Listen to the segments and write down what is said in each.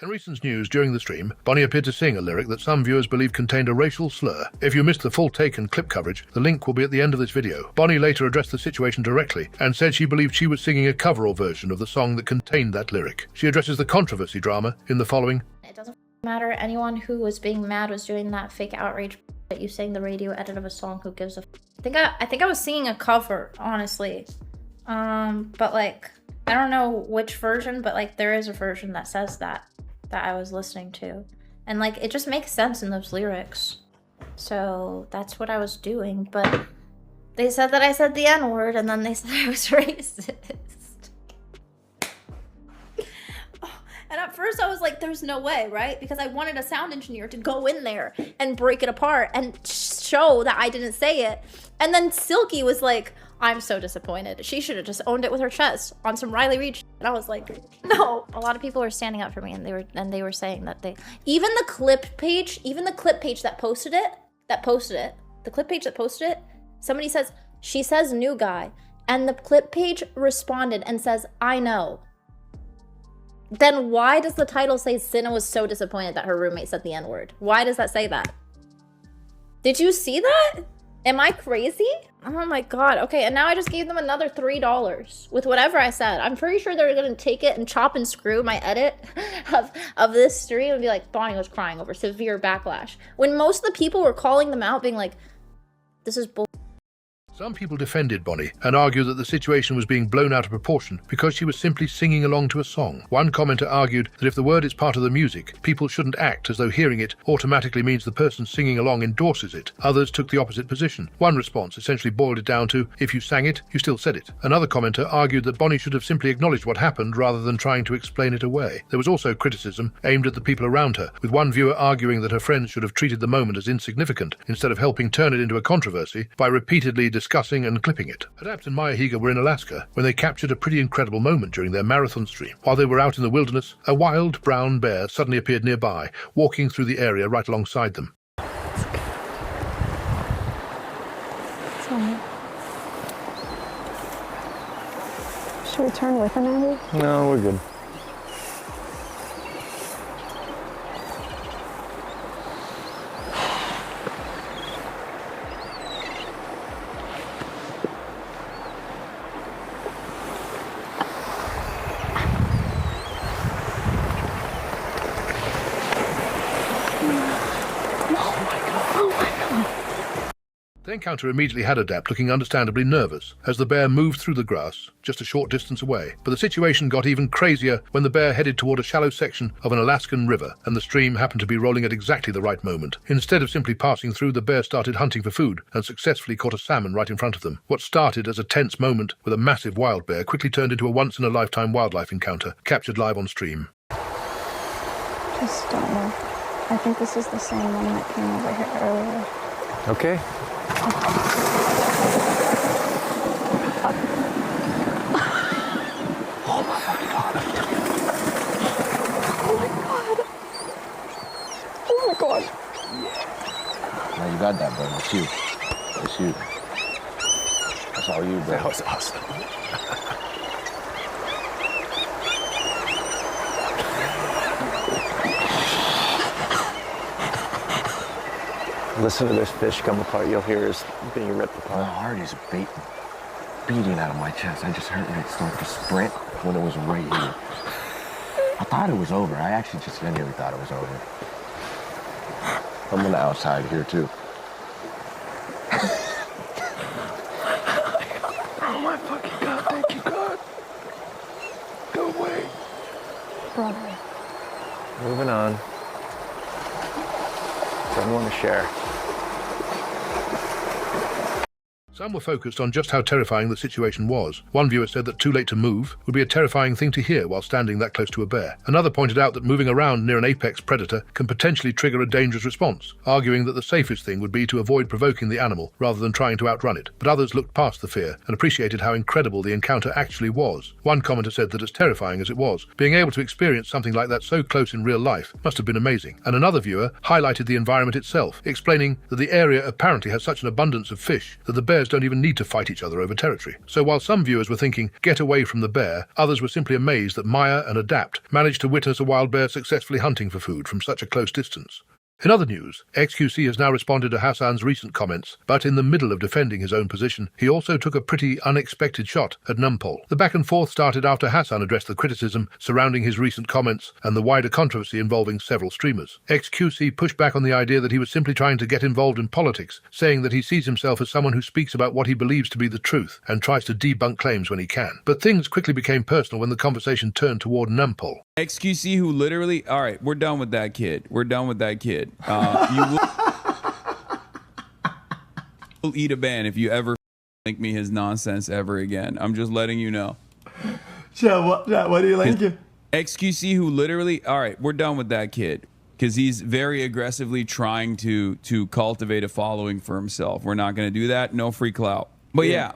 In recent news during the stream, Bonnie appeared to sing a lyric that some viewers believe contained a racial slur. If you missed the full take and clip coverage, the link will be at the end of this video. Bonnie later addressed the situation directly and said she believed she was singing a cover version of the song that contained that lyric. She addresses the controversy drama in the following. It doesn't matter. Anyone who was being mad was doing that fake outrage that you sang the radio edit of a song. Who gives a I think I was singing a cover, honestly. But like, I don't know which version, but like there is a version that says that I was listening to. And like, it just makes sense in those lyrics. So that's what I was doing. But they said that I said the N-word, and then they said I was racist. And at first I was like, there's no way, right? Because I wanted a sound engineer to go in there and break it apart and show that I didn't say it. And then Silky was like, I'm so disappointed. She should have just owned it with her chest on some Riley Reid shit. And I was like, no. A lot of people were standing up for me, and they were saying that even the clip page that posted it, somebody says, she says new guy. And the clip page responded and says, I know. Then why does the title say Cinna was so disappointed that her roommate said the N-word? Why does that say that? Did you see that? Am I crazy? Oh my god. Okay, and now I just gave them another $3 with whatever I said. I'm pretty sure they're gonna take it and chop and screw my edit of this stream and be like, Bonnie was crying over severe backlash. When most of the people were calling them out, being like, this is bull. Some people defended Bonnie and argued that the situation was being blown out of proportion because she was simply singing along to a song. One commenter argued that if the word is part of the music, people shouldn't act as though hearing it automatically means the person singing along endorses it. Others took the opposite position. One response essentially boiled it down to, if you sang it, you still said it. Another commenter argued that Bonnie should have simply acknowledged what happened rather than trying to explain it away. There was also criticism aimed at the people around her, with one viewer arguing that her friends should have treated the moment as insignificant instead of helping turn it into a controversy by repeatedly discussing and clipping it. Adapt and Maya Higa were in Alaska when they captured a pretty incredible moment during their marathon stream. While they were out in the wilderness, a wild brown bear suddenly appeared nearby, walking through the area right alongside them. Should we turn with him, Andy? No, we're good. The encounter immediately had Adapt looking understandably nervous as the bear moved through the grass just a short distance away. But the situation got even crazier when the bear headed toward a shallow section of an Alaskan river, and the stream happened to be rolling at exactly the right moment. Instead of simply passing through, the bear started hunting for food and successfully caught a salmon right in front of them. What started as a tense moment with a massive wild bear quickly turned into a once-in-a-lifetime wildlife encounter, captured live on stream. Just don't move. I think this is the same one that came over here earlier. Okay. Oh my god. Oh my god. Oh my god. Now you got that, bro. That's you. That's you. That's all you, bro. That was awesome. Listen to this fish come apart. You'll hear his being ripped My apart. heart is beating out of my chest. I just heard it start to sprint when it was right here. I thought it was over. I genuinely thought it was over. I'm on the outside here, too. Oh my fucking god, thank you, God. Go away. Brother. Moving on. Someone to share. Some were focused on just how terrifying the situation was. One viewer said that too late to move would be a terrifying thing to hear while standing that close to a bear. Another pointed out that moving around near an apex predator can potentially trigger a dangerous response, arguing that the safest thing would be to avoid provoking the animal rather than trying to outrun it. But others looked past the fear and appreciated how incredible the encounter actually was. One commenter said that as terrifying as it was, being able to experience something like that so close in real life must have been amazing. And another viewer highlighted the environment itself, explaining that the area apparently has such an abundance of fish that the bears don't even need to fight each other over territory. So while some viewers were thinking, get away from the bear, others were simply amazed that Maya and Adapt managed to witness a wild bear successfully hunting for food from such a close distance. In other news, XQC has now responded to Hassan's recent comments, but in the middle of defending his own position, he also took a pretty unexpected shot at Numpol. The back and forth started after Hassan addressed the criticism surrounding his recent comments and the wider controversy involving several streamers. XQC pushed back on the idea that he was simply trying to get involved in politics, saying that he sees himself as someone who speaks about what he believes to be the truth and tries to debunk claims when he can. But things quickly became personal when the conversation turned toward Numpol. XQC, who literally, all right, we're done with that kid. We're done with that kid. You will eat a ban if you ever link me his nonsense ever again. I'm just letting you know. What do you link him? XQC, who literally, all right, we're done with that kid because he's very aggressively trying to cultivate a following for himself. We're not going to do that. No free clout. But yeah.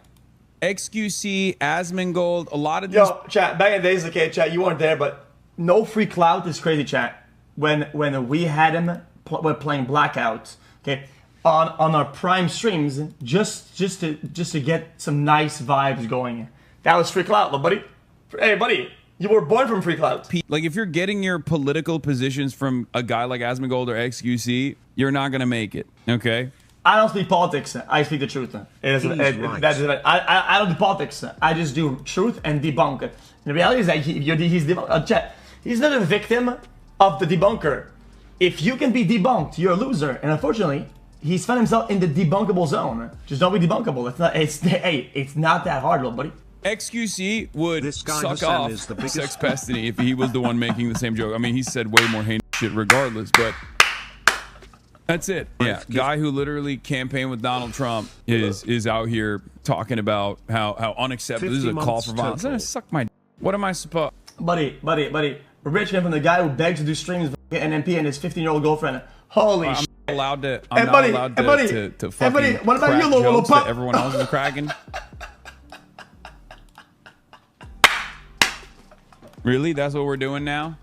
XQC, Asmongold, a lot of these. Yo, chat, back in the days, okay, chat, you weren't there, but no free clout is crazy, chat. When we had him playing Blackout, okay, on our prime streams, just to get some nice vibes going. That was free clout, little buddy. Hey, buddy, you were born from free clout. Like, if you're getting your political positions from a guy like Asmongold or XQC, you're not gonna make it, okay? I don't speak politics. I speak the truth. I don't do politics. I just do truth and debunk. And the reality is that he's not a victim of the debunker. If you can be debunked, you're a loser. And unfortunately, he's found himself in the debunkable zone. Just don't be debunkable. It's not that hard, little buddy. XQC would suck off Sex Pestiny if he was the one making the same joke. I mean, he said way more heinous shit regardless, but that's it. Yeah, guy who literally campaigned with Donald Trump is out here talking about how unacceptable. This is a call for violence. Suck my. What am I supposed? Buddy. We're rich from the guy who begs to do streams with NMP and his 15-year-old girlfriend. Holy shit. I'm not allowed to fucking what about you, little jokes that everyone else is cracking. Really? That's what we're doing now?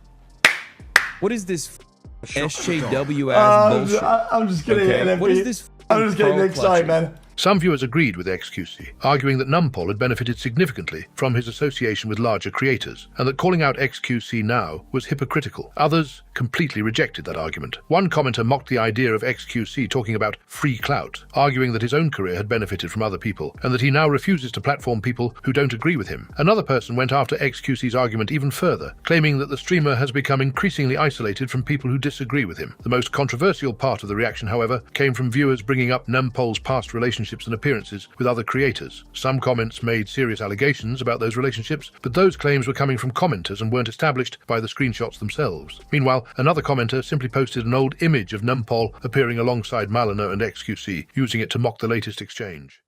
What is this SJW ass bullshit? I'm just kidding, okay? NMP. What is this? I'm just kidding, Nick. Sorry, man. Some viewers agreed with XQC, arguing that Numpol had benefited significantly from his association with larger creators, and that calling out XQC now was hypocritical. Others completely rejected that argument. One commenter mocked the idea of XQC talking about free clout, arguing that his own career had benefited from other people, and that he now refuses to platform people who don't agree with him. Another person went after XQC's argument even further, claiming that the streamer has become increasingly isolated from people who disagree with him. The most controversial part of the reaction, however, came from viewers bringing up Numpol's past relationships and appearances with other creators. Some comments made serious allegations about those relationships, but those claims were coming from commenters and weren't established by the screenshots themselves. Meanwhile, another commenter simply posted an old image of Numpol appearing alongside Malina and XQC, using it to mock the latest exchange.